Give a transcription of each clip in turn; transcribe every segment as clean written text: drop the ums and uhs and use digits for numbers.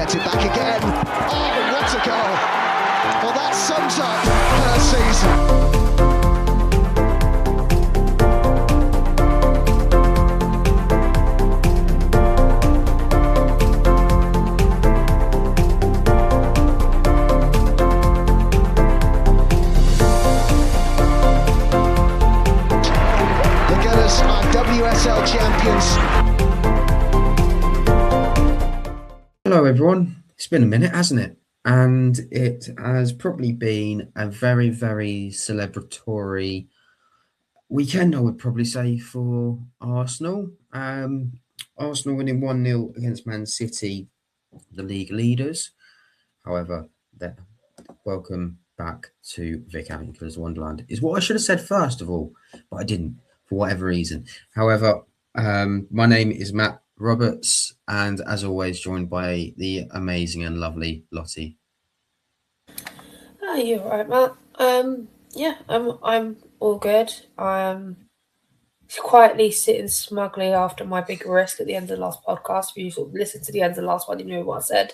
get it back again. Oh, what a goal. Well, that sums up her season. WSL champions. Hello everyone, it's been a minute, hasn't it? And it has probably been a very, very celebratory weekend, I would probably say, for Arsenal. Arsenal winning 1-0 against Man City, the league leaders. However, welcome back to Vic Ankler's Wonderland is what I should have said first of all, but I didn't for whatever reason. However, my name is Matt Roberts, and as always, joined by the amazing and lovely Lottie. Oh, you're right, Matt. Yeah, I'm all good. I'm quietly sitting smugly after my big risk at the end of the last podcast. If you sort of listened to the end of the last one, you knew what I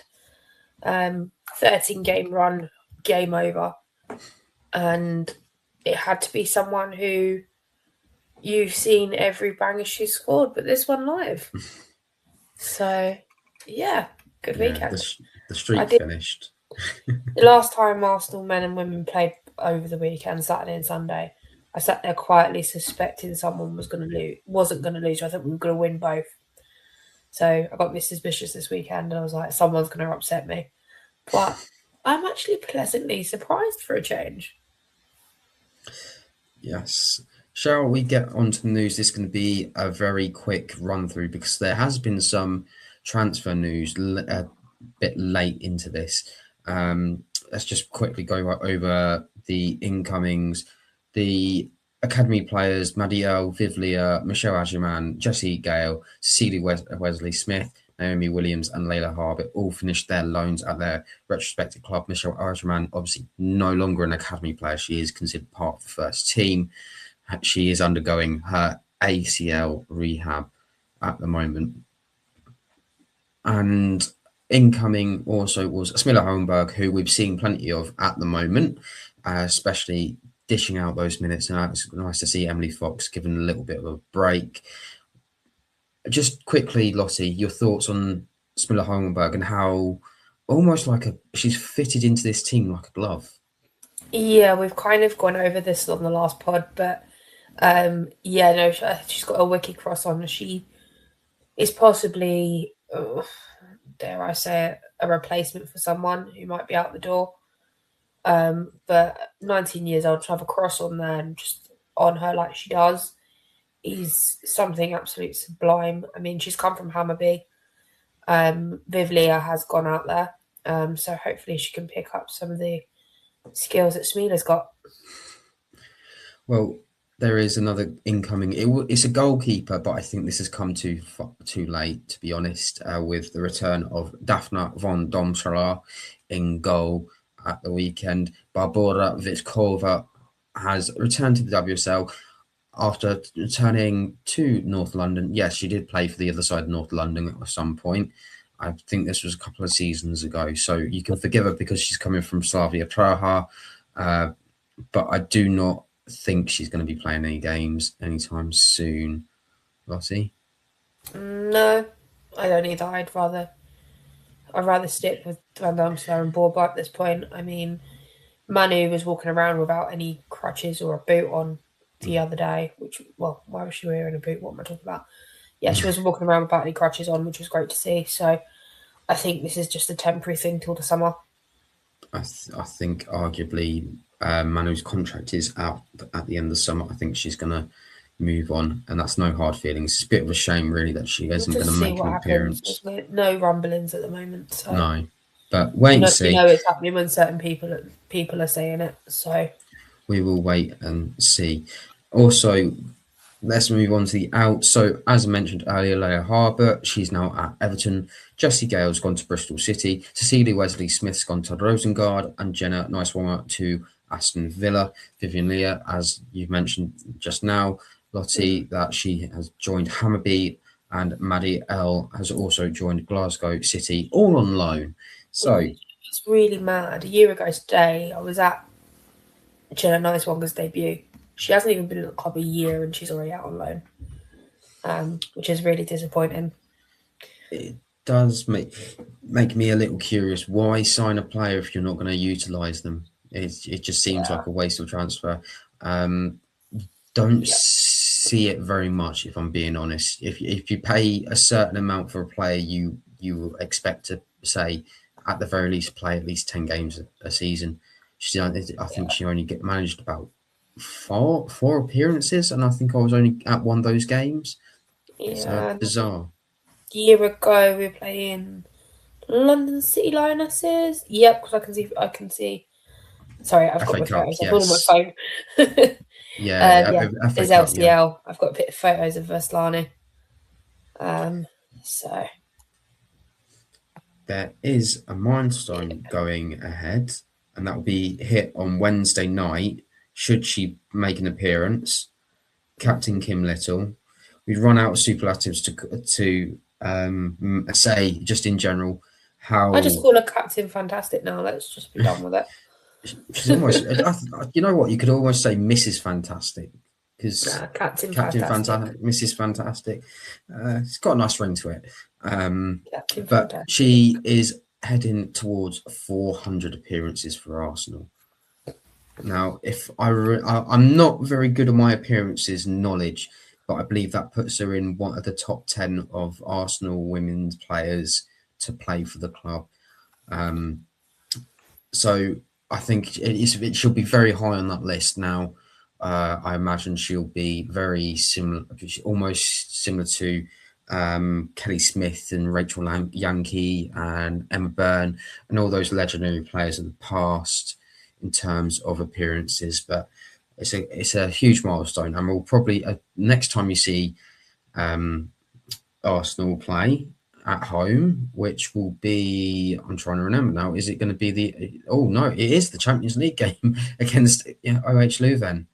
said. 13 game run, game over, and it had to be someone who you've seen every banger she scored, but this one live. So, yeah, good weekend. The streak finished. The last time Arsenal men and women played over the weekend, Saturday and Sunday, I sat there quietly suspecting someone wasn't going to lose. I thought we were going to win both. So I got a bit suspicious this weekend, and I was like, someone's going to upset me. But I'm actually pleasantly surprised for a change. Yes. Shall we get on to the news? This is going to be a very quick run through because there has been some transfer news a bit late into this. Let's just quickly go over the incomings. The academy players, Madiel, Vivlia, Michelle Agerman, Jessie Gale, Cecilia Wesley Smith, Naomi Williams and Layla Harbert all finished their loans at their retrospective club. Michelle Agerman, obviously no longer an academy player. She is considered part of the first team. She is undergoing her ACL rehab at the moment. And incoming also was Smilla Holmberg, who we've seen plenty of at the moment, especially dishing out those minutes. And it's nice to see Emily Fox given a little bit of a break. Just quickly, Lottie, your thoughts on Smilla Holmberg and how almost like she's fitted into this team like a glove. Yeah, we've kind of gone over this on the last pod, but she's got a wicked cross on. She is possibly, dare I say it, a replacement for someone who might be out the door. But 19 years old, to have a cross on there and just on her like she does is something absolutely sublime. I mean, she's come from Hammarby. Vivlia has gone out there. So hopefully she can pick up some of the skills that Smila's got. Well, there is another incoming. It's a goalkeeper, but I think this has come too late, to be honest, with the return of Daphna von Domschala in goal at the weekend. Barbora Vitkova has returned to the WSL after returning to North London. Yes, she did play for the other side of North London at some point. I think this was a couple of seasons ago, so you can forgive her because she's coming from Slavia Praha, but I do not think she's going to be playing any games anytime soon. Lottie? No, I don't either. I'd rather stick with Van Damsler and Borba at this point. I mean, Manu was walking around without any crutches or a boot on the other day, why was she wearing a boot? What am I talking about? Yeah, she wasn't walking around without any crutches on, which was great to see. So I think this is just a temporary thing till the summer. I think arguably Manu's contract is out at the end of the summer. I think she's going to move on, and that's no hard feelings. It's a bit of a shame, really, that she isn't going to make an appearance. No rumblings at the moment. So. No, but wait and see. You know it's happening when certain people are saying it. So we will wait and see. Also, let's move on to the out. So, as I mentioned earlier, Layla Harbert, she's now at Everton. Jessie Gale's gone to Bristol City. Cecilia Wesley Smith's gone to Rosengard. And Jenna Nicewanger to Aston Villa. Vivian Leah, as you've mentioned just now, Lottie, that she has joined Hammarby and Maddie L has also joined Glasgow City, all on loan. So it's really mad. A year ago today, I was at Jenna Nice-Wonga's debut. She hasn't even been in the club a year, and she's already out on loan, which is really disappointing. It does make me a little curious. Why sign a player if you're not going to utilise them? It just seems like a waste of transfer. Don't see it very much, if I'm being honest. If you pay a certain amount for a player, you expect to, say, at the very least play at least 10 games a season. I think she only managed about four appearances, and I think I was only at one of those games. It's bizarre. A year ago, we were playing London City Lionesses. Yep, because I can see. Sorry, I've got my photos. I'm on my phone. There's LCL. Yeah. I've got a bit of photos of Verslani. So there is a milestone going ahead, and that will be hit on Wednesday night. Should she make an appearance, Captain Kim Little. We've run out of superlatives to say just in general how I just call her Captain Fantastic now. Let's just be done with it. She's almost, you know what? You could almost say Mrs. Fantastic, because Captain Fantastic, Mrs. Fantastic. It's got a nice ring to it. But Fantastic. She is heading towards 400 appearances for Arsenal. Now, if I'm not very good at my appearances knowledge, but I believe that puts her in one of the top 10 of Arsenal women's players to play for the club. So I think it should be very high on that list now. I imagine she'll be very similar, almost similar to Kelly Smith and Rachel Yankee and Emma Byrne and all those legendary players of the past in terms of appearances. But it's a huge milestone, and we'll probably next time you see Arsenal play at home, which will be, I'm trying to remember now, is it going to be it is the Champions League OH Leuven.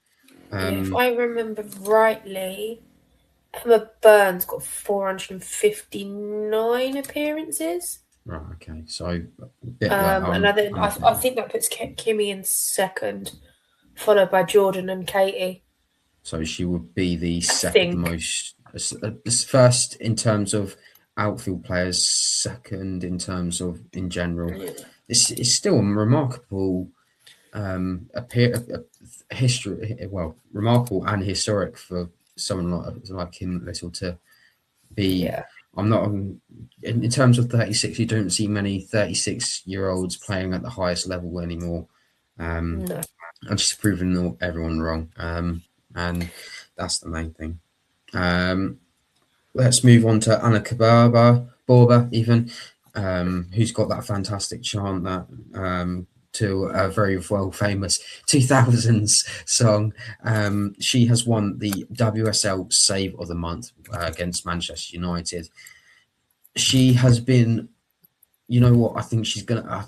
If I remember rightly, Emma Byrne's got 459 appearances. Right, okay. So and I think that puts Kimmy in second, followed by Jordan and Katie. So she would be the second most, first in terms of outfield players, second in terms of in general. It's still a remarkable history. Well, remarkable and historic for someone like Kim Little to be. Yeah. I'm not in terms of 36. You don't see many 36-year-olds playing at the highest level anymore. No. I'm just proving everyone wrong, and that's the main thing. Let's move on to Anna Borba, even, who's got that fantastic chant that to a very famous 2000s song. She has won the WSL Save of the Month against Manchester United. She has been, you know what, I think she's gonna.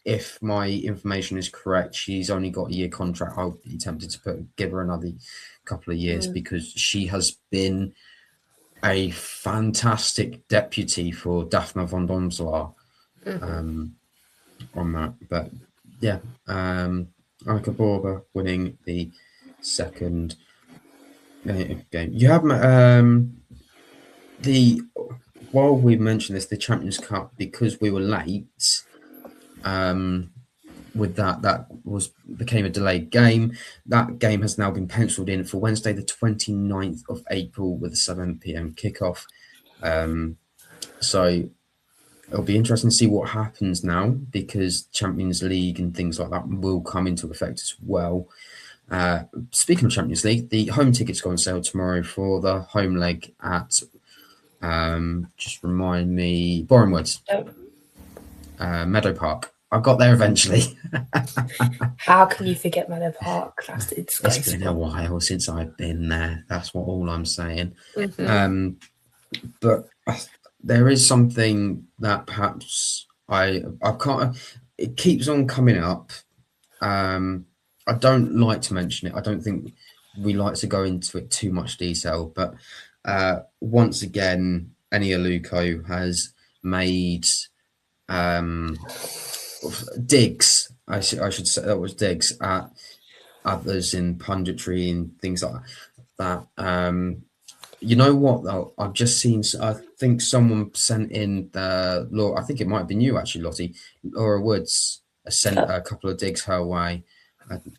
If my information is correct, she's only got a year contract. I'll be tempted to give her another couple of years because she has been a fantastic deputy for Daphne von Domselaar on that. But yeah, Annika Borba winning the second game. You have while we mentioned this, the Champions Cup, because we were late. With that became a delayed game. That game has now been penciled in for Wednesday, the 29th of April, with a 7 p.m. kickoff. So it'll be interesting to see what happens now, because Champions League and things like that will come into effect as well. Speaking of Champions League, the home tickets go on sale tomorrow for the home leg at just remind me, Bournemouth, Meadow Park. I got there eventually. How can you forget Meadow Park? It's been a while since I've been there. That's all I'm saying. But there is something that perhaps I can't. It keeps on coming up. I don't like to mention it. I don't think we like to go into it too much detail. But Once again, Eni Aluko has made digs. I should say that was digs at others in punditry and things like that. You know what though? I've just seen. I think someone sent in Laura. I think it might have been you actually, Lottie. Laura Woods sent a couple of digs her way,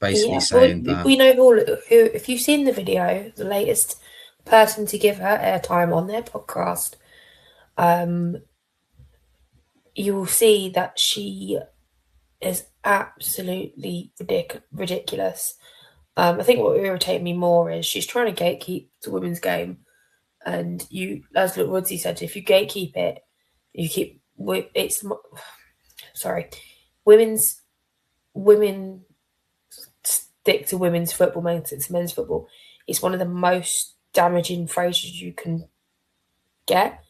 basically saying that we know who. If you've seen the video, the latest person to give her airtime on their podcast, you will see that she is absolutely ridiculous. I think what irritated me more is she's trying to gatekeep the women's game, and you, as Woodsy said, if you gatekeep it, you keep women stick to women's football, men stick to men's football. It's one of the most damaging phrases you can get.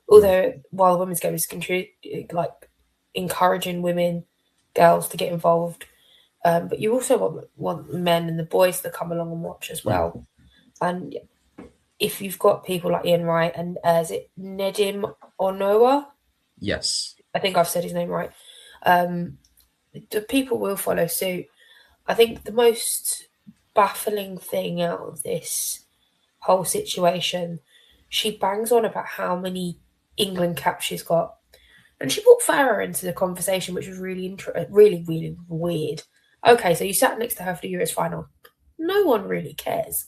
Although while the women's game is encouraging women, girls to get involved, but you also want men and the boys to come along and watch as well. And if you've got people like Ian Wright and is it Nedim Onoa? yes, I think I've said his name right. The people will follow suit. I think the most baffling thing out of this whole situation, she bangs on about how many England caps she's got. And she brought Farah into the conversation, which was really weird. Okay, so you sat next to her for the Euros final. No one really cares.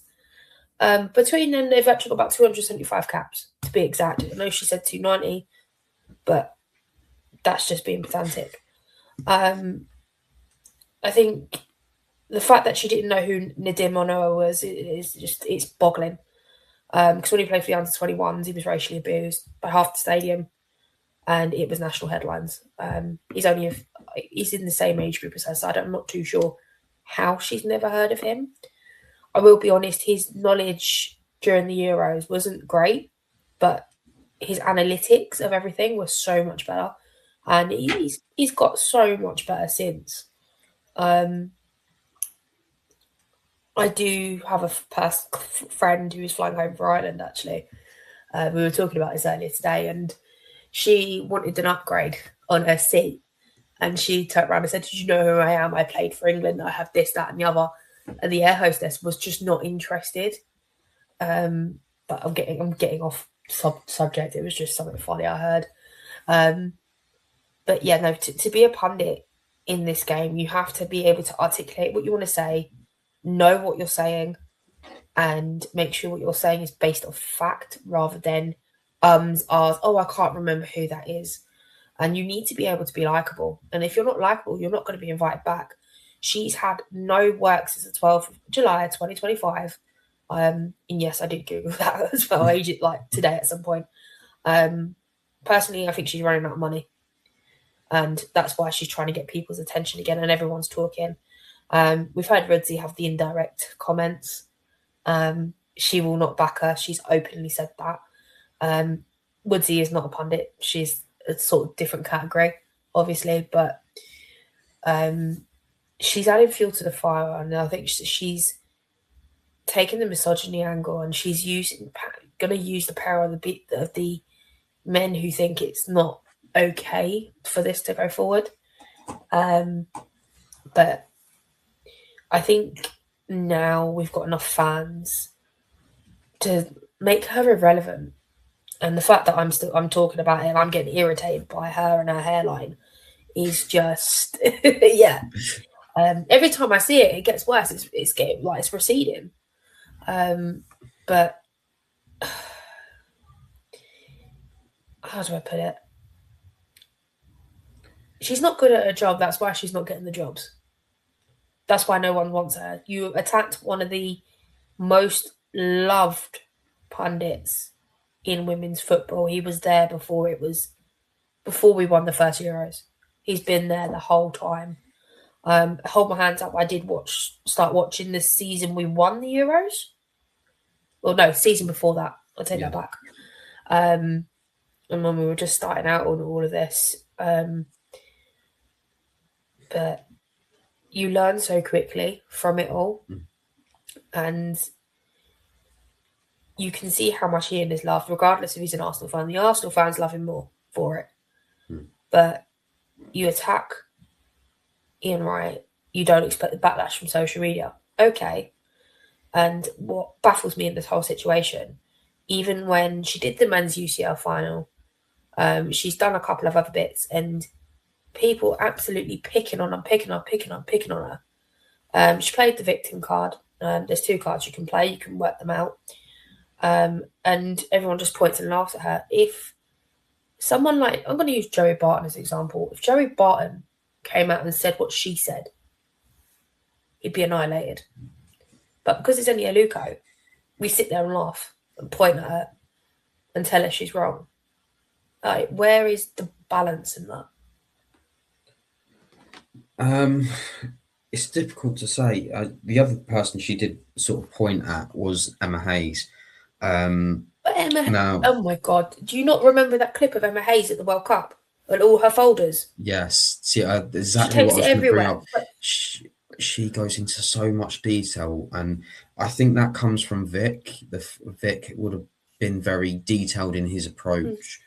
Between them, they've actually got about 275 caps, to be exact. I know she said 290, but that's just being pedantic. I think the fact that she didn't know who Nadim Onoa was it's boggling. Because when he played for the under-21s, he was racially abused by half the stadium, and it was national headlines. He's in the same age group as her, so I'm not too sure how she's never heard of him. I will be honest, his knowledge during the Euros wasn't great, but his analytics of everything was so much better, and he's got so much better since. I do have a friend who is flying home for Ireland, actually. We were talking about this earlier today, and she wanted an upgrade on her seat. And she turned around and said, "Did you know who I am? I played for England. I have this, that, and the other." And the air hostess was just not interested. But I'm getting off subject. It was just something funny I heard. But yeah, no, to be a pundit in this game, you have to be able to articulate what you want to say, know what you're saying, and make sure what you're saying is based on fact rather than ahs, oh, I can't remember who that is. And you need to be able to be likable. And if you're not likable, you're not going to be invited back. She's had no work since the 12th of July, 2025. And yes, I did Google that as well, today at some point. Personally, I think she's running out of money. And that's why she's trying to get people's attention again, and everyone's talking. We've heard Rudzi have the indirect comments. She will not back her. She's openly said that. Woodsy is not a pundit. She's a sort of different category, obviously, but she's adding fuel to the fire, and I think she's taken the misogyny angle, and she's going to use the power of the men who think it's not okay for this to go forward. But I think now we've got enough fans to make her irrelevant. And the fact that I'm talking about it and I'm getting irritated by her and her hairline is just yeah. Every time I see it, it gets worse. It's getting it's receding. But how do I put it? She's not good at her job. That's why she's not getting the jobs. That's why no one wants her. You attacked one of the most loved pundits in women's football. He was there before we won the first Euros. He's been there the whole time. Hold my hands up. I did start watching the season we won the Euros. Well, no, season before that. I'll take that back. And when we were just starting out on all of this. But you learn so quickly from it all. And you can see how much Ian is loved, regardless if he's an Arsenal fan. The Arsenal fans love him more for it. But you attack Ian Wright, you don't expect the backlash from social media. Okay. And what baffles me in this whole situation, even when she did the men's UCL final, she's done a couple of other bits, and people absolutely picking on her. She played the victim card. There's 2 cards you can play. You can work them out. And everyone just points and laughs at her. If someone like, I'm going to use Joey Barton as an example. If Joey Barton came out and said what she said, he'd be annihilated. But because it's only Aluko, we sit there and laugh and point at her and tell her she's wrong. Like, where is the balance in that? It's difficult to say. The other person she did sort of point at was Emma Hayes. But Emma, oh my God, do you not remember that clip of Emma Hayes at the World Cup and all her folders? Yes, see, exactly what I was going to bring up. She goes into so much detail, and I think that comes from Vic. Vic would have been very detailed in his approach,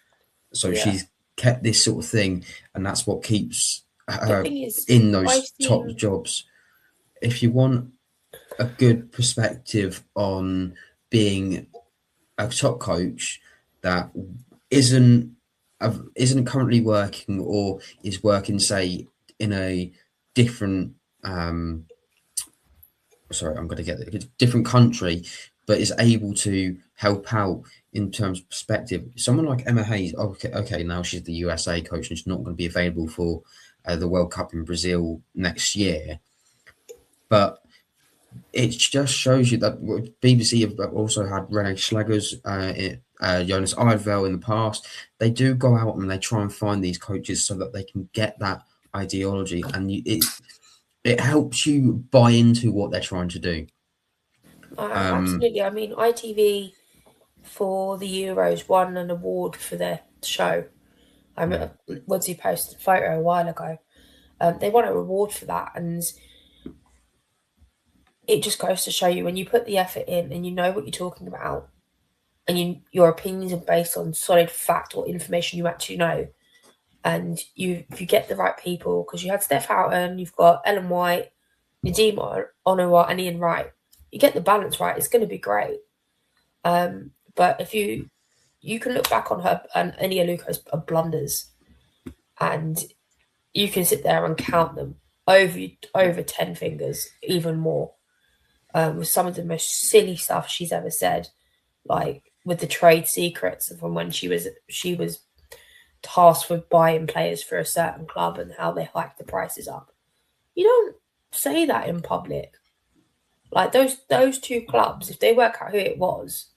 so she's kept this sort of thing, and that's what keeps her in those top jobs. If you want a good perspective on being a top coach that isn't currently working, or is working, say, in a different different country, but is able to help out in terms of perspective. Someone like Emma Hayes, okay, now she's the USA coach and she's not going to be available for the World Cup in Brazil next year, but it just shows you that BBC have also had Renee Schlagers, Jonas Eidveld in the past. They do go out and they try and find these coaches so that they can get that ideology, and it helps you buy into what they're trying to do. Absolutely. I mean, ITV for the Euros won an award for their show. I remember Woodsy posted a photo a while ago. They won an award for that, and it just goes to show you, when you put the effort in and you know what you're talking about, and your opinions are based on solid fact or information you actually know, and if you get the right people, because you had Steph Houghton, you've got Ellen White, Nadeem Onuwa, and Ian Wright. You get the balance right, it's going to be great. But if you can look back on her and any Aluko's blunders, and you can sit there and count them over 10 fingers, even more, with some of the most silly stuff she's ever said, like with the trade secrets from when she was tasked with buying players for a certain club and how they hiked the prices up. You don't say that in public. Like those 2 clubs, if they work out who it was,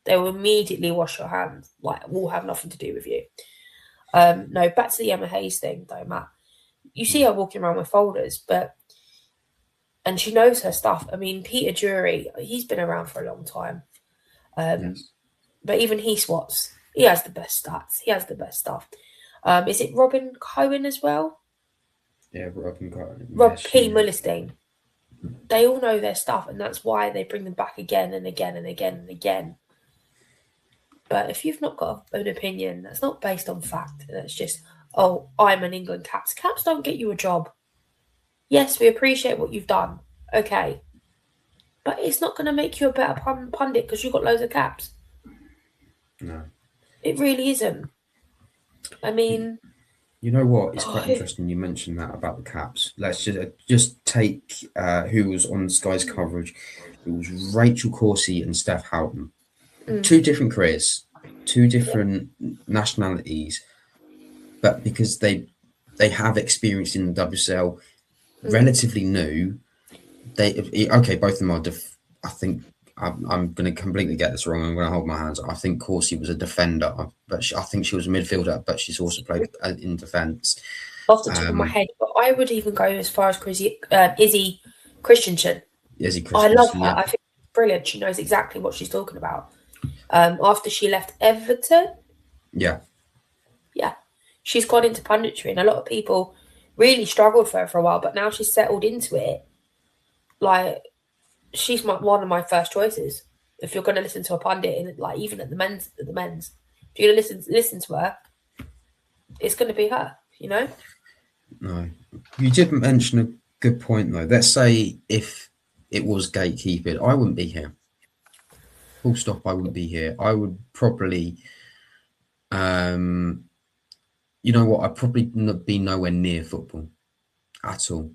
they will immediately wash your hands. Like, we'll have nothing to do with you. No, back to the Emma Hayes thing though, Matt. You see her walking around with folders, and she knows her stuff. I mean, Peter Drury, he's been around for a long time. But even he swats. He has the best stats. He has the best stuff. Is it Robin Cohen as well? Yeah, Robin Cohen. Rob P. Mullerstein. They all know their stuff, and that's why they bring them back again and again and again and again. But if you've not got an opinion that's not based on fact, and it's just, oh, I'm an England Caps. Caps don't get you a job. Yes, we appreciate what you've done. Okay. But it's not going to make you a better pundit because you've got loads of caps. No. It really isn't. I mean... You know what? It's quite interesting you mentioned that about the caps. Let's just take who was on Sky's coverage. It was Rachel Corsie and Steph Houghton. 2 different careers, 2 different nationalities, but because they have experience in the WSL, relatively new. Both of them are. I think I'm going to completely get this wrong. I'm going to hold my hands. I think Corsie was a defender, but I think she was a midfielder, but she's also played in defence. Off the top of my head, but I would even go as far as Izzy Christensen. I love her. Yeah. I think she's brilliant. She knows exactly what she's talking about. After she left Everton. Yeah. She's gone into punditry, and a lot of people really struggled for her for a while, but now she's settled into it. Like, she's one of my first choices. if you're going to listen to a pundit, and like even at the men's, if you're going to listen to her, it's going to be her. You know. No, you did mention a good point though. Let's say if it was gatekeepered, I wouldn't be here. Full stop. I wouldn't be here. I would probably, you know what? I'd probably not be nowhere near football at all.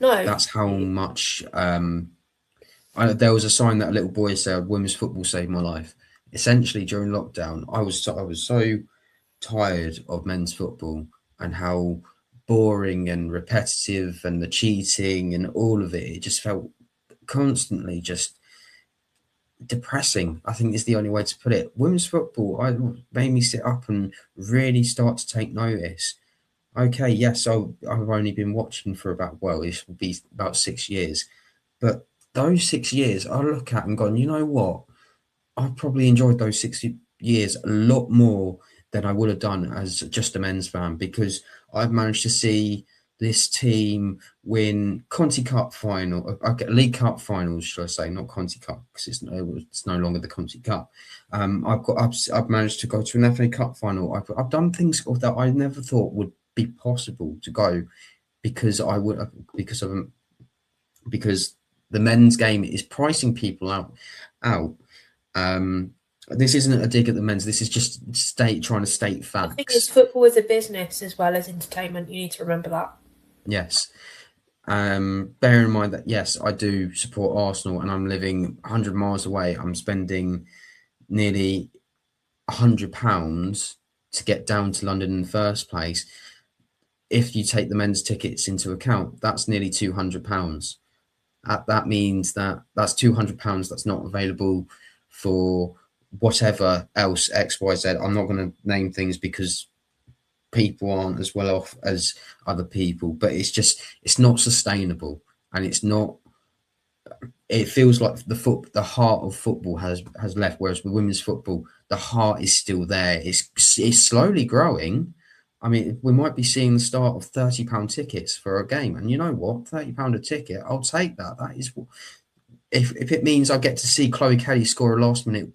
No, That's how much. There was a sign that a little boy said, "Women's football saved my life." Essentially, during lockdown, I was so tired of men's football and how boring and repetitive and the cheating and all of it. It just felt constantly just depressing, I think is the only way to put it. Women's football made me sit up and really start to take notice. Okay, yes, I've only been watching for about, well, it will be about 6 years. But those 6 years, I look at and gone, you know what? I probably enjoyed those 6 years a lot more than I would have done as just a men's fan, because I've managed to see this team win Conti Cup final, League Cup finals, should I say, not Conti Cup, because it's no longer the Conti Cup. I've managed to go to an FA Cup final. I've done things that I never thought would be possible to go, because the men's game is pricing people out. This isn't a dig at the men's. This is just trying to state facts. I think it's football is a business as well as entertainment. You need to remember that. Yes. Bear in mind that, yes, I do support Arsenal and I'm living 100 miles away. I'm spending nearly £100 to get down to London in the first place. If you take the men's tickets into account, that's nearly £200. That means that's £200 that's not available for whatever else, X, Y, Z. I'm not going to name things because people aren't as well off as other people, but it's not sustainable, and it feels like the heart of football has left, whereas with women's football, the heart is still there. It's slowly growing. I mean, we might be seeing the start of £30 tickets for a game, and you know what, £30 a ticket, I'll take that. That is, if it means I get to see Chloe Kelly score a last-minute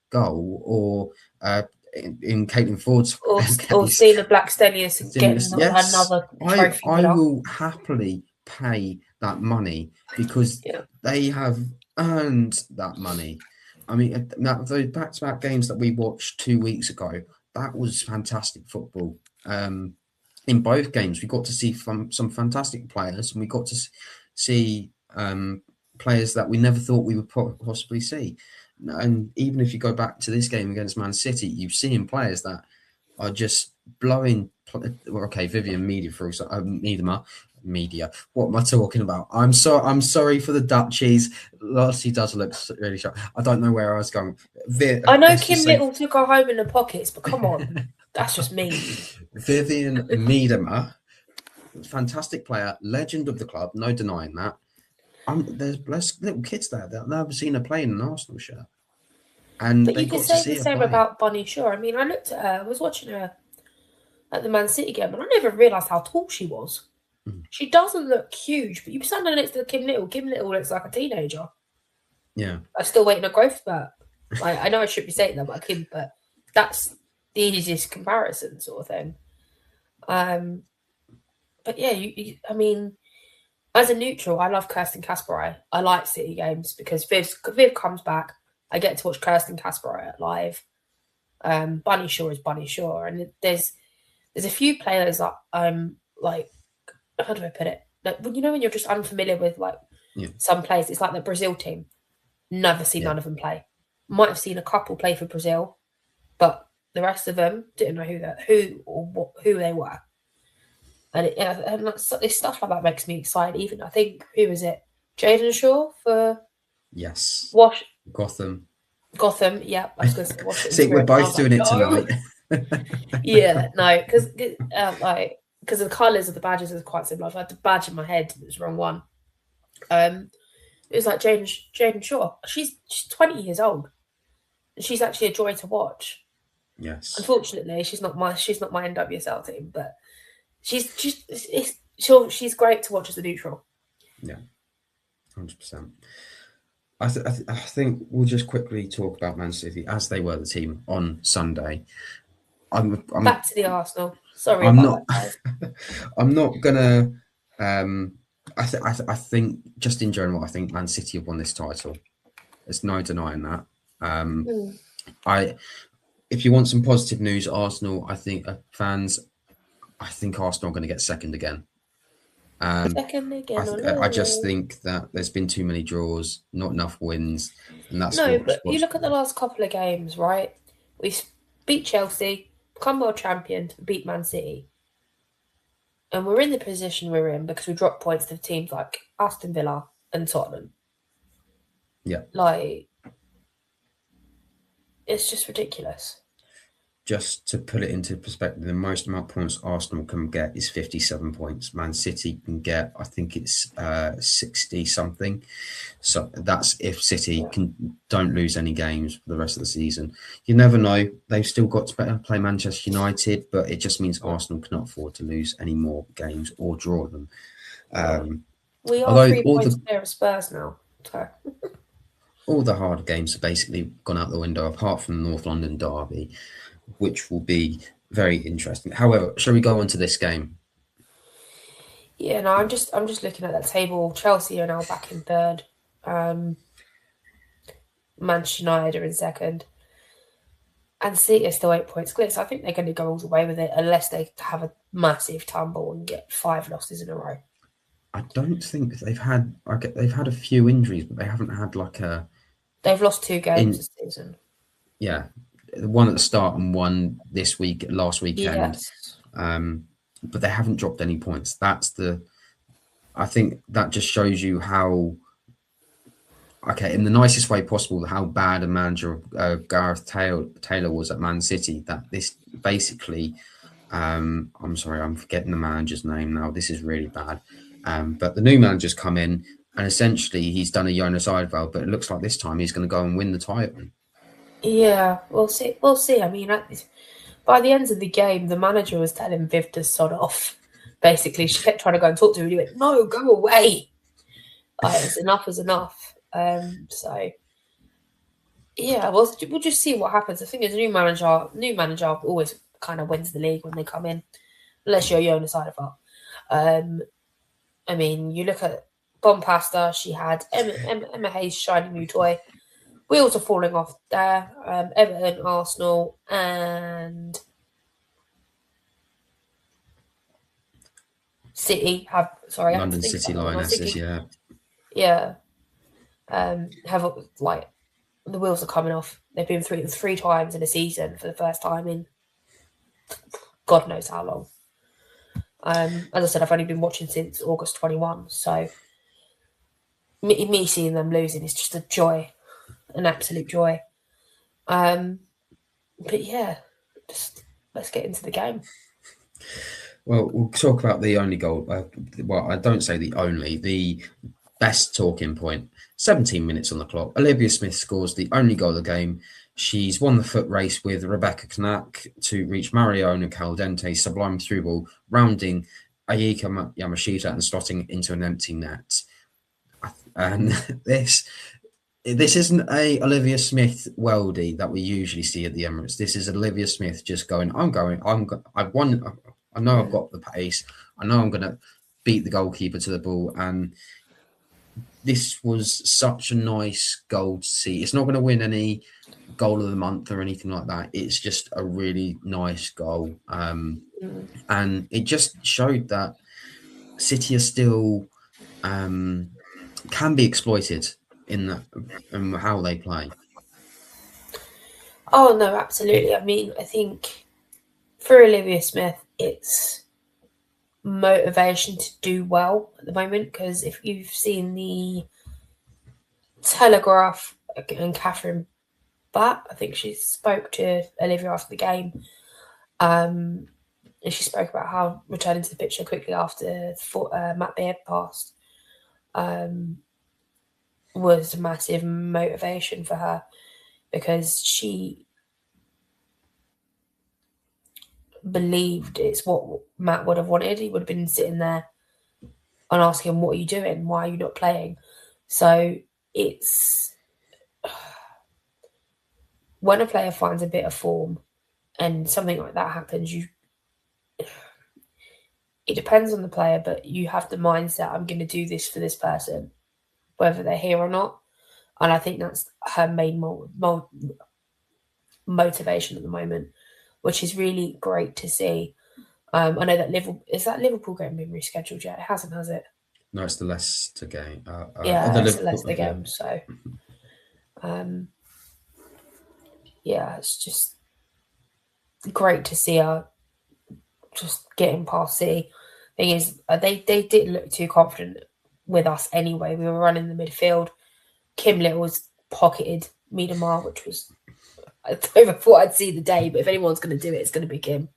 goal, or in Caitlin Ford's or Stina Blackstenius getting another trophy. I will happily pay that money because they have earned that money. I mean, those back-to-back games that we watched 2 weeks ago, that was fantastic football. In both games, we got to see some fantastic players, and we got to see players that we never thought we would possibly see. And even if you go back to this game against Man City, you've seen players that are just blowing. Okay, Vivian Media, for example, Media. What am I talking about? I'm sorry for the Dutchies. Lottie does look really sharp. I don't know where I was going. I know Kim Little took her home in the pockets, but come on, that's just me. Vivian Miedema, fantastic player, legend of the club, no denying that. There's little kids there that I've never seen her play in an Arsenal shirt. But you can say the same about Bunny Shaw. I mean, I looked at her, I was watching her at the Man City game, and I never realised how tall she was. She doesn't look huge, but you stand next to Kim Little. Kim Little looks like a teenager. Yeah. I'm still waiting a growth spurt. I know I should be saying that about Kim, but that's the easiest comparison sort of thing. But yeah, I mean, as a neutral, I love Kirsten Kasparov. I like City games because Viv comes back. I get to watch Kirsten Kasparov live. Bunny Shaw is Bunny Shaw, and there's a few players that I'm like, how do I put it? Like, you know, when you're just unfamiliar with some players, it's like the Brazil team. Never seen none of them play. Might have seen a couple play for Brazil, but the rest of them didn't know who they were. And it's stuff like that makes me excited. Even I think, who was it? Jaden Shaw for Gotham. Yeah, I was going to watch it. See, we're both doing it tonight. Yeah, no, because the colours of the badges are quite similar. I've had the badge in my head, it was the wrong one. It was like Jaden Shaw. She's 20 years old, and she's actually a joy to watch. Yes. Unfortunately, she's not my NWSL team, but she's great to watch as a neutral. Yeah, 100%. I think we'll just quickly talk about Man City as they were the team on Sunday. Back to the Arsenal. Sorry I'm about not. that, guys. I'm not gonna. I think just in general, I think Man City have won this title. There's no denying that. I if you want some positive news, Arsenal. I think fans. I think Arsenal are going to get second again. Second again. I just think that there's been too many draws, not enough wins, and that's No, what's but you look at the last couple of games, right? We beat Chelsea, become world champions, beat Man City. And we're in the position we're in because we dropped points to teams like Aston Villa and Tottenham. Yeah. Like, it's just ridiculous. Just to put it into perspective, the most amount of points Arsenal can get is 57 points. Man City can get, I think it's 60 something. So that's if City don't lose any games for the rest of the season. You never know. They've still got to play Manchester United, but it just means Arsenal cannot afford to lose any more games or draw them. We are 3 points clear of Spurs now. So. All the hard games have basically gone out the window, apart from the North London derby, which will be very interesting. However, shall we go on to this game? Yeah, no, I'm just looking at that table. Chelsea are now back in third. Manchester United are in second. And City are still 8 points clear. So I think they're going to go all the way with it unless they have a massive tumble and get 5 losses in a row. I don't think they've had a few injuries, but they haven't had like a. They've lost 2 games this season. Yeah, one at the start and one last weekend. Yes. But they haven't dropped any points. I think that just shows you how, in the nicest way possible, how bad a manager Gareth Taylor was at Man City. That this basically, I'm sorry, I'm forgetting the manager's name now. This is really bad. But the new manager's come in and essentially he's done a Jonas Eidevall, but it looks like this time he's going to go and win the title. Yeah, we'll see. We'll see. I mean, by the end of the game, the manager was telling Viv to sod off. Basically, she kept trying to go and talk to him. And he went, "No, go away. Enough is enough." So, yeah, we'll just see what happens. I think as a new manager always kind of wins the league when they come in, unless you're Jonas Eidevall. I mean, you look at Bompasta. She had Emma Hayes' shiny new toy. Wheels are falling off there. Everton, Arsenal, and City have. Sorry, London City Lionesses, yeah. Yeah. Have like the wheels are coming off. They've been through it 3 times in a season for the first time in God knows how long. As I said, I've only been watching since August 21, so me seeing them losing is just a joy. An absolute joy. But yeah, just let's get into the game. Well, we'll talk about the only goal. Well, I don't say the only, the best talking point. 17 minutes on the clock. Olivia Smith scores the only goal of the game. She's won the foot race with Rebecca Knack to reach Mariona Caldente's sublime through ball, rounding Ayika Yamashita and slotting into an empty net. And this isn't a Olivia Smith weldy that we usually see at the Emirates. This is Olivia Smith just going, I know I've got the pace. I know I'm going to beat the goalkeeper to the ball. And this was such a nice goal to see. It's not going to win any goal of the month or anything like that. It's just a really nice goal. And it just showed that City are still can be exploited in how they play. Oh no, absolutely. I mean, I think for Olivia Smith, it's motivation to do well at the moment, because if you've seen the Telegraph and Catherine Batt, I think she spoke to Olivia after the game, and she spoke about how returning to the picture quickly after Matt Beard passed was a massive motivation for her, because she believed it's what Matt would have wanted. He would have been sitting there and asking him, "What are you doing? Why are you not playing?" So it's when a player finds a bit of form and something like that happens, it depends on the player, but you have the mindset, I'm going to do this for this person, whether they're here or not. And I think that's her main motivation at the moment, which is really great to see. I know that Liverpool game been rescheduled yet? It hasn't, has it? No, it's the Leicester game. It's the Leicester game. So, it's just great to see her just getting past City. Thing is, they didn't look too confident with us anyway. We were running the midfield. Kim Little was pocketed Miedemar, which was, I never thought I'd see the day, but if anyone's going to do it, it's going to be Kim.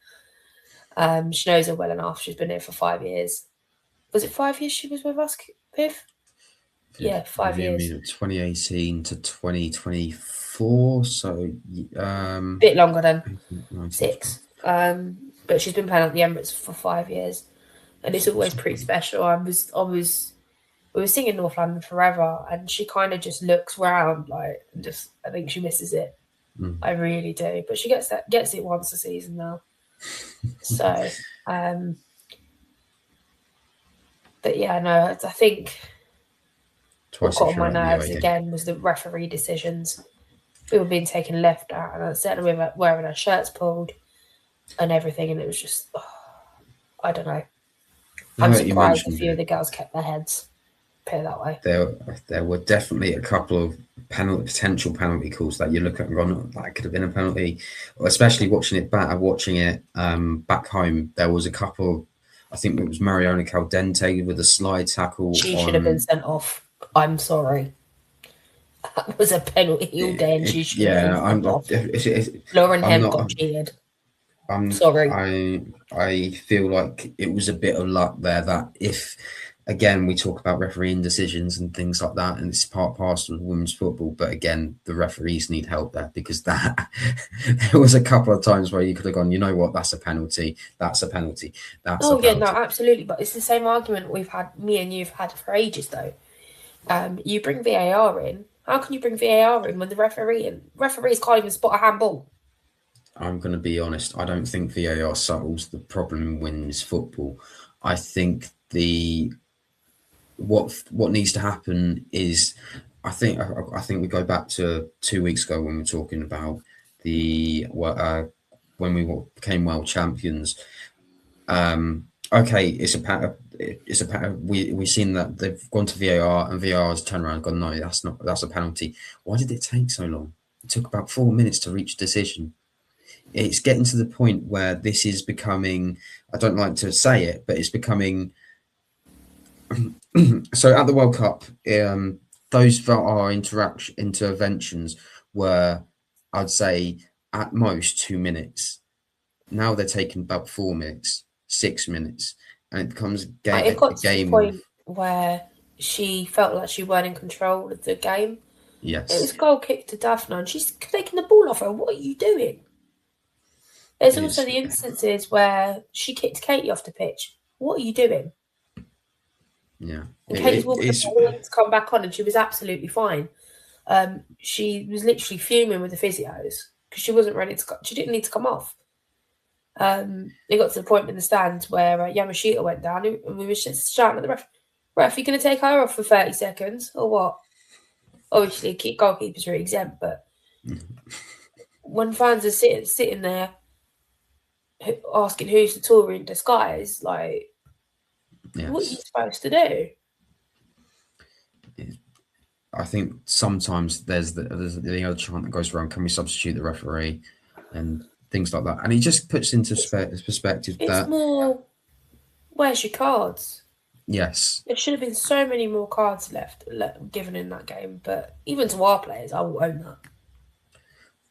She knows her well enough. She's been here for 5 years. Was it 5 years she was with us, Viv? Yeah, 5 years. 2018 to 2024, so bit longer than 6. But she's been playing at the Emirates for 5 years, and it's always pretty special. We were singing North London Forever, and she kind of just looks round I think she misses it. I really do, but she gets it once a season now. So, but yeah, no, I think what got on my nerves again was the referee decisions. We were being taken left out, and certainly we were wearing our shirts pulled and everything, and it was just, I don't know. I'm surprised a few of the girls kept their heads. Put it that way. There were definitely a couple of potential penalty calls that you look at and go, that could have been a penalty. Especially watching it back home, there was a couple. I think it was Mariona Caldente with a slide tackle. She should have been sent off. I'm sorry. That was a penalty all day, and she should have been sent off. Lauren Hemp got cheated. I'm sorry. I feel like it was a bit of luck there that if. Again, we talk about refereeing decisions and things like that, and it's part parcel of women's football. But again, the referees need help there, because there was a couple of times where you could have gone, you know what, that's a penalty. That's a penalty. Absolutely. But it's the same argument me and you've had for ages, though. You bring VAR in. How can you bring VAR in when the referees can't even spot a handball? I'm going to be honest. I don't think VAR settles the problem in women's football. I think what needs to happen is, I think we go back to 2 weeks ago when we were talking about when we became world champions. Okay, it's a we've seen that they've gone to VAR and VAR's turned around and gone, no, that's a penalty. Why did it take so long? It took about 4 minutes to reach a decision. It's getting to the point where this is becoming, I don't like to say it, but it's becoming. So at the World Cup, those VAR interventions were, I'd say, at most 2 minutes. Now they're taking about 4 minutes, 6 minutes, and it becomes it got to the point where she felt like she weren't in control of the game. Yes, it was goal kick to Daphne, and she's taking the ball off her. What are you doing? There's also the instances where she kicked Katie off the pitch. What are you doing? Yeah. And Katie's walking to come back on, and she was absolutely fine. She was literally fuming with the physios because she wasn't ready to. She didn't need to come off. It got to the point in the stands where Yamashita went down, and we were just shouting at the ref. Ref, you going to take her off for 30 seconds or what? Obviously, goalkeepers are exempt, but when fans are sitting there asking who's the Tory in disguise, like. Yes. What are you supposed to do? I think sometimes there's the other chant that goes around, can we substitute the referee and things like that. And he just puts into perspective it's more, where's your cards? Yes. There should have been so many more cards given in that game. But even to our players, I will own that.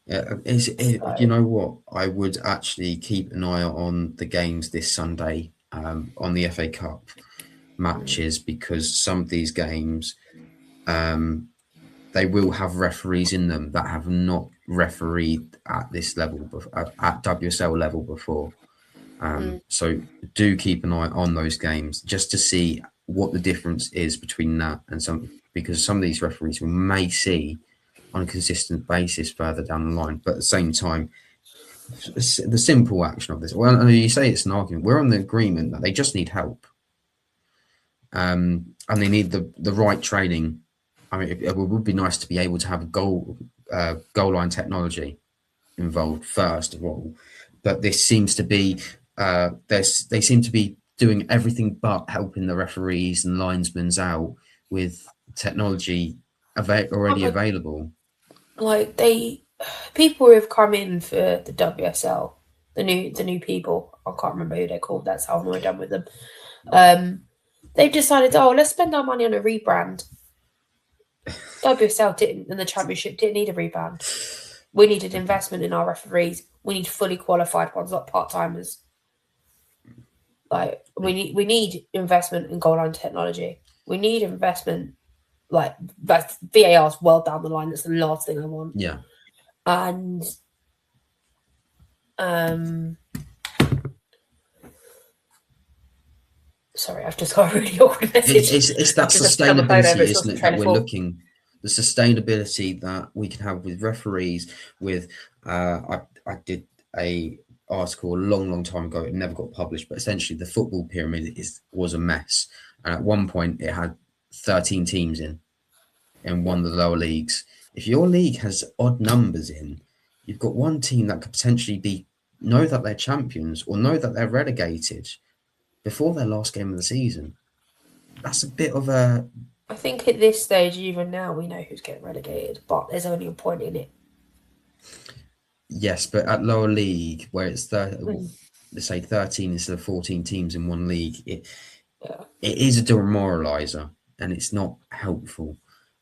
Yeah, you know what? I would actually keep an eye on the games this Sunday. On the FA Cup matches, because some of these games they will have referees in them that have not refereed at this level at WSL level before. So do keep an eye on those games just to see what the difference is between that and because some of these referees we may see on a consistent basis further down the line. But at the same time, the simple action of this, well, I know you say it's an argument. We're on the agreement that they just need help, and they need the right training. I mean, it would be nice to be able to have a goal line technology involved first of all, but this seems to be they seem to be doing everything but helping the referees and linesmen out with technology already available. Like people who have come in for the WSL, the new people, I can't remember who they're called. That's how annoyed I'm with them. They've decided, let's spend our money on a rebrand. WSL didn't, and the Championship didn't need a rebrand. We needed investment in our referees. We need fully qualified ones, not part-timers. Like we need investment in goal line technology. We need investment, like that VAR's well down the line. That's the last thing I want. Yeah. And sorry, I've just got a really awkward message. It's that sustainability, isn't it, that we're looking. The sustainability that we can have with referees. With I did a article a long time ago. It never got published, but essentially the football pyramid was a mess. And at one point, it had 13 teams in one of the lower leagues. If your league has odd numbers in, you've got one team that could potentially know that they're champions or know that they're relegated before their last game of the season. That's a bit of a... I think at this stage, even now, we know who's getting relegated, but there's only a point in it. Yes, but at lower league, where it's let's say 13 instead of 14 teams in one league, it is a demoraliser and it's not helpful.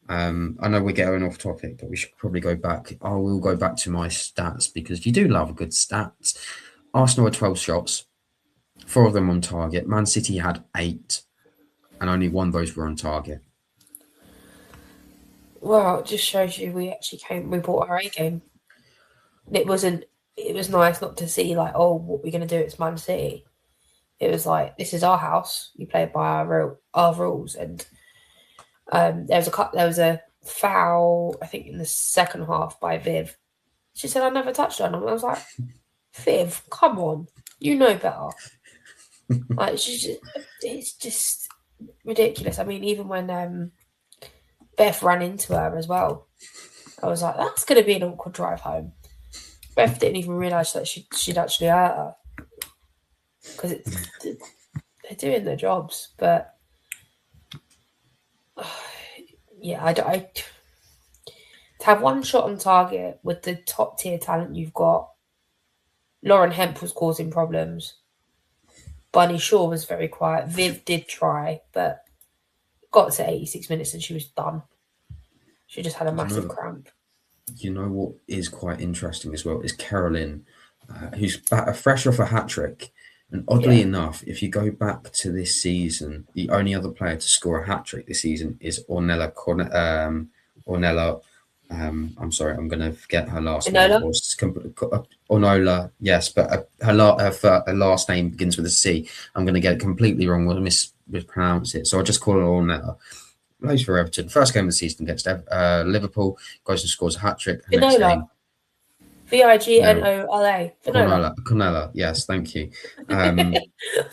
I know we're getting off topic, but we should probably go back. I will go back to my stats because you do love a good stats. Arsenal had 12 shots, 4 of them on target. Man City had 8, and only 1 of those were on target. Well, it just shows you we bought our A game. It was nice not to see like, what we're going to do, it's Man City. It was like, this is our house. We play by our rules. And there was a foul, I think, in the second half by Viv. She said, I never touched on him. I was like, Viv, come on. You know better. Like, it's just ridiculous. I mean, even when Beth ran into her as well, I was like, that's going to be an awkward drive home. Beth didn't even realise that she'd actually hurt her because they're doing their jobs. But yeah, to have 1 shot on target with the top tier talent you've got. Lauren Hemp was causing problems. Bunny Shaw was very quiet. Viv did try, but got to 86 minutes and she was done. She just had a massive cramp. You know what is quite interesting as well is Caroline, who's fresh off a hat-trick. And oddly enough, if you go back to this season, the only other player to score a hat-trick this season is Ornella. I'm sorry, I'm going to forget her last name. Ornola, yes, but her last name begins with a C. I'm going to get it completely wrong. We'll mispronounce it. So I'll just call her Ornella. Plays for Everton. First game of the season against Liverpool. Goes and scores a hat-trick. Vignola. Vignola. Cornella. Yes, thank you. I've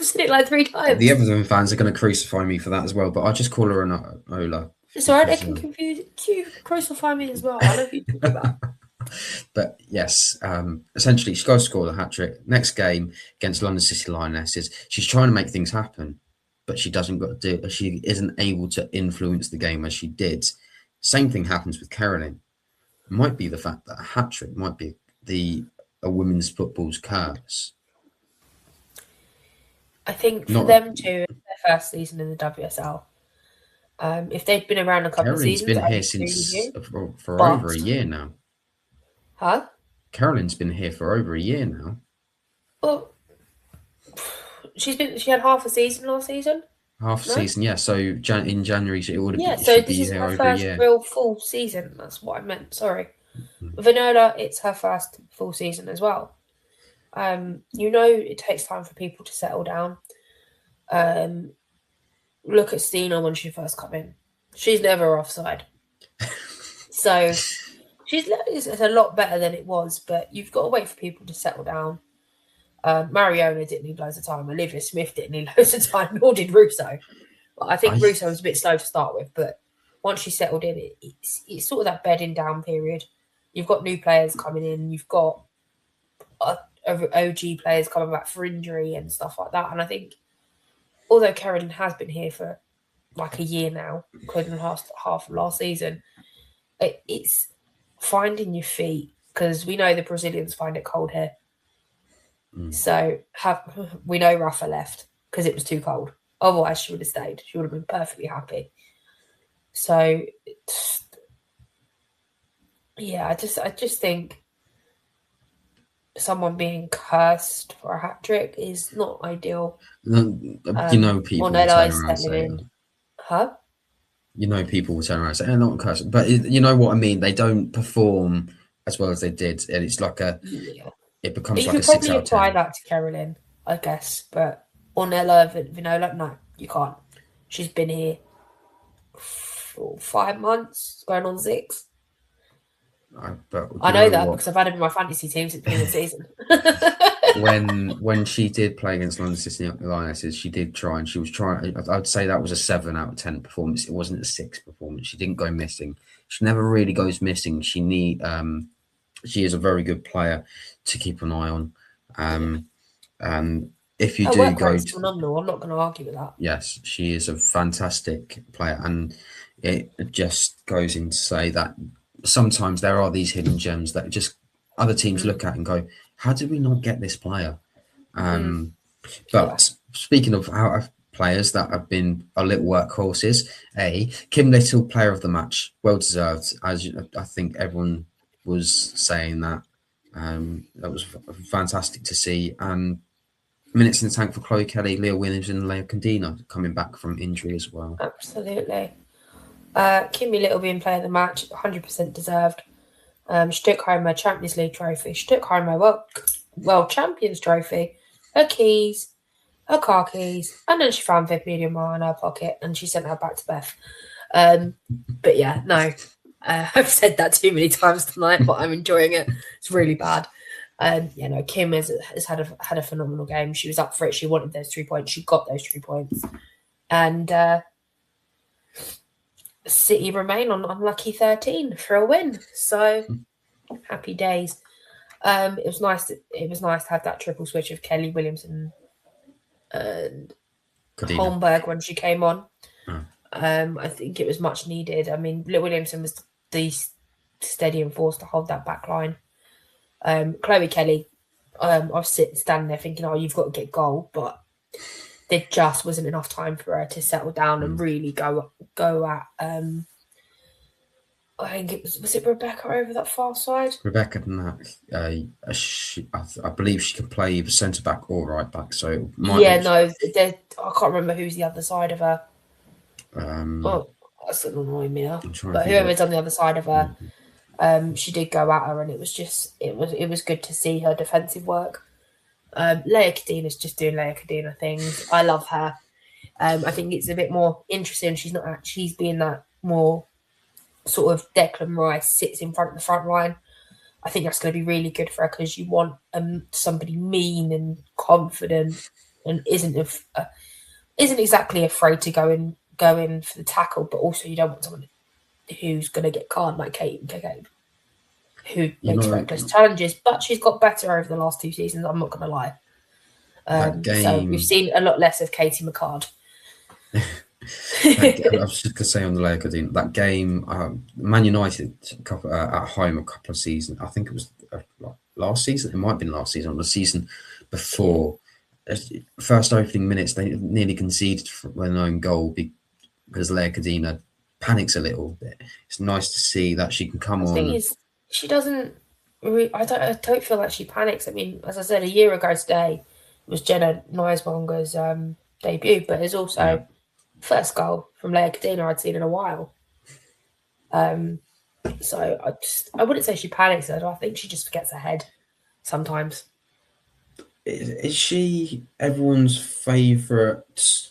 said it like 3 times. The Everton fans are going to crucify me for that as well, but I'll just call her Ola. It's alright, they can crucify me as well. I know who you're talking about. But yes, essentially she goes to score the hat-trick. Next game against London City Lionesses, she's trying to make things happen, but she isn't able to influence the game as she did. Same thing happens with Caroline. It might be the fact that a hat-trick might be a women's football's curse. I think for them too, it's their first season in the WSL. If they'd been around a couple of seasons, Caroline's been here for over a year now. Huh? Caroline's been here for over a year now. Well, she had half a season last season. Half a season, yeah. So in January, it would have been. Yeah, so this is her first real full season. That's what I meant. Sorry. Mm-hmm. Vignola, it's her first full season as well. It takes time for people to settle down. look at Stina when she first come in. She's never offside. So it's a lot better than it was, but you've got to wait for people to settle down. Mariona didn't need loads of time. Olivia Smith didn't need loads of time, nor did Russo. But I think Russo was a bit slow to start with, but once she settled in, it's sort of that bedding down period. You've got new players coming in. You've got OG players coming back for injury and stuff like that. And I think, although Carolyn has been here for like a year now, including the last half of last season, it's finding your feet, because we know the Brazilians find it cold here. So we know Rafa left because it was too cold. Otherwise, she would have stayed. She would have been perfectly happy. So, yeah, I just think someone being cursed for a hat trick is not ideal. People will turn around and say, huh? People will turn around and say, not cursed. But you know what I mean? They don't perform as well as they did. And it's like it becomes like a 6 out of 10. You could probably apply that to Carolyn, I guess. But Ornella, Vinola, no, you can't. She's been here for 5 months, going on 6. I know that because I've had him in my fantasy teams at the beginning of the season. when she did play against London City Lionesses, she did try, and she was trying. I'd say that was a 7 out of 10 performance. It wasn't a 6 performance. She didn't go missing. She never really goes missing. She is a very good player to keep an eye on. And if you do go, phenomenal. I'm not going to argue with that. Yes, she is a fantastic player, and it just goes in to say that sometimes there are these hidden gems that just other teams look at and go, how did we not get this player? But speaking of players that have been a little workhorses, Kim Little, player of the match, well deserved. As I think everyone was saying that. That was fantastic to see. And minutes in the tank for Chloe Kelly, Leah Williams and Leia Condina coming back from injury as well. Absolutely. Kimmy Little being player of the match, 100% deserved. She took home her Champions League trophy. She took home her World Champions trophy, her keys, her car keys, and then she found 50 million more in her pocket and she sent her back to Beth. But yeah, no. I've said that too many times tonight, but I'm enjoying it. It's really bad. Kim has had a phenomenal game. She was up for it. She wanted those 3 points. She got those 3 points. And City remain on unlucky 13 for a win. So happy days. It was nice to have that triple switch of Kelly Williamson and Holmberg when she came on. I think it was much needed. I mean, Liv Williamson was the steadying force to hold that back line. Chloe Kelly, I was standing there thinking, you've got to get goal, but there just wasn't enough time for her to settle down and really go at. I think it was it Rebecca over that far side? Rebecca, I believe she can play either centre back or right back. So it might I can't remember who's the other side of her. That's annoying me now. But whoever's on the other side of her, she did go at her, and it was good to see her defensive work. Leia Cadina's just doing Leia Cadina things. I love her. I think it's a bit more interesting. She's being that more sort of Declan Rice, sits in front of the front line. I think that's going to be really good for her because you want somebody mean and confident and isn't exactly afraid to go in for the tackle, but also you don't want someone who's going to get carded like Kate McCabe, who makes reckless challenges. But she's got better over the last 2 seasons. I'm not going to lie. So we've seen a lot less of Katie McCard. I was just going to say on the Leia Cadina, that game, Man United at home a couple of seasons. I think it was last season. It might have been last season or the season before. First opening minutes, they nearly conceded for an own goal because Leia Cadina panics a little bit. It's nice to see that she can come on. The thing is, she doesn't. I don't feel like she panics. I mean, as I said, a year ago today was Jenna Neismonger's debut, but it's also first goal from Leia Cadina I'd seen in a while. So I wouldn't say she panics. I think she just gets ahead sometimes. Is she everyone's favourite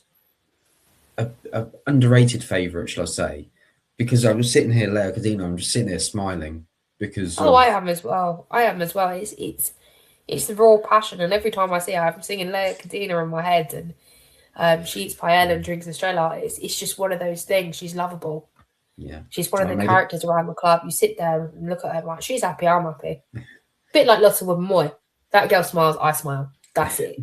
a underrated favourite, shall I say? Because I was sitting here, Leo Cadino, I'm just sitting there smiling because of. I am as well. It's the raw passion, and every time I see her, I'm singing Leia Cadena in my head, and she eats paella and drinks Estrella. It's just one of those things. She's lovable. Yeah, She's one of the characters around the club. You sit there and look at her like, she's happy, I'm happy. Bit like Lotte Wood-Moy. That girl smiles, I smile. That's it.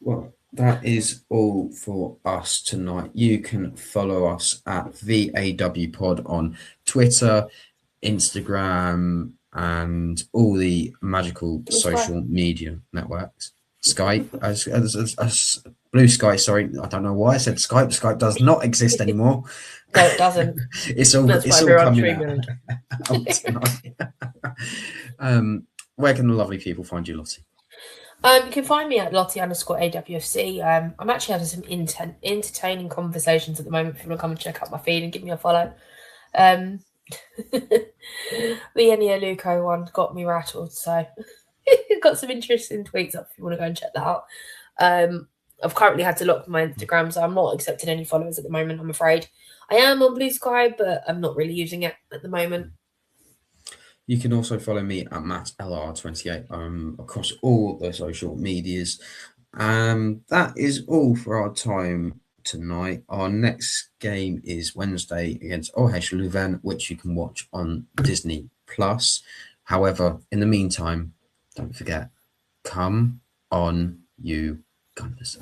Well, that is all for us tonight. You can follow us at VAW Pod on Twitter, Instagram, and all the magical social media networks. Skype, as Blue Sky. Sorry, I don't know why I said Skype. Skype does not exist anymore. No, it doesn't. It's all coming out tonight. Where can the lovely people find you, Lottie? You can find me at Lottie_AWFC. I'm actually having some entertaining conversations at the moment. If you want to come and check out my feed and give me a follow. The Ennio Luco one got me rattled, so got some interesting tweets up if you want to go and check that out. I've currently had to lock my Instagram, so I'm not accepting any followers at the moment, I'm afraid. I am on Blue Sky, but I'm not really using it at the moment. You can also follow me at MattLR28 across all the social medias. That is all for our time tonight. Our next game is Wednesday against OH Leuven, which you can watch on Disney Plus. However, in the meantime, don't forget, come on, you Gunners.